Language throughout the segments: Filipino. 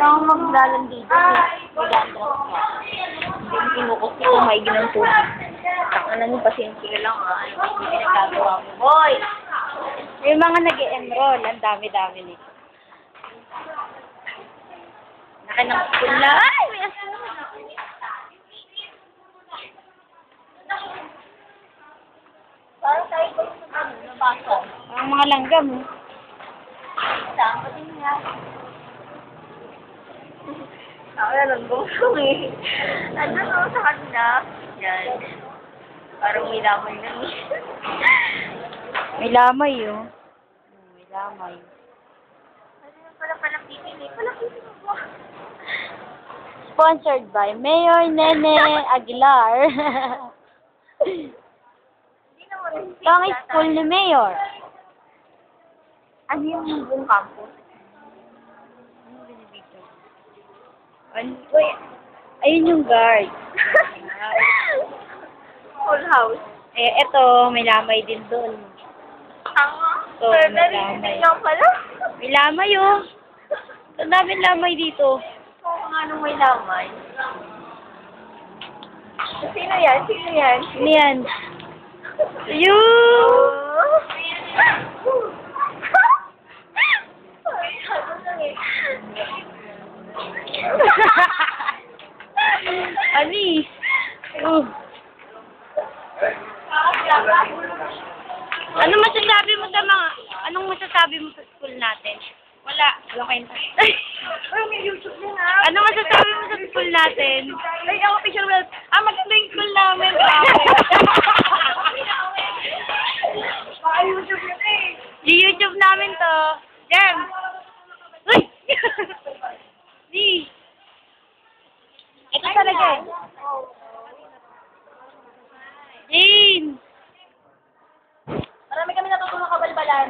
Kailangan maglalan dito. Magandang ka. Hindi mo kinukos ito, maigi ng tubig. Ano mo, pasensya lang ha. Ano yung pinagkagawa mo? Boy! May mga nag-e-enroll. Ang dami-dami nito. Laki ng school na. Ay! May asin. Parang tayo ko nabasa. Ang mga langgam. Saan pa din niya? Ako na lang gusong eh. Ano no, sa kanila? Yan. Parang may lamay na eh. May lamay, oh. May lamay. Ano yung pala pipili? Pala pipili mo. Sponsored by Mayor Nene Aguilar. Hindi naman rin. Ito ang school ni Mayor. Ano yung buong campus? Uy, ayun yung guard. Full house. Eh, eto, may lamay din doon. Tanga. So, Pero may narinig lamay. niyo pala. May lamay, oh. Ang daming lamay dito. Oo nga nung may lamay. Sino yan? Sino yan? Ano yan? Ayun! Ani? Anong masasabi mo sa school natin? Wala. Wala kwenta. Ay, may YouTube din ha. Anong masasabi mo sa school natin? Ay, ako picture well. Maganda yung school namin. Baka YouTube yun eh. YouTube namin to. Jem! Uy! Di! Ito talaga eh. Jane! Marami kami natutulong kabalbalan.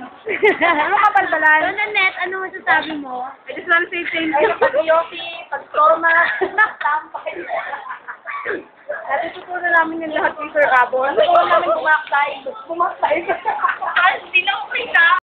Ano kabalbalan? So, Nanette, ano masasabi mo? I just want to say thank you. Pag-yoki, pag-torma, tampay. Natutunan namin yung lahat ng Sir Abon. Natutunan namin bumaktay. Bumaktay. Hindi na okay na.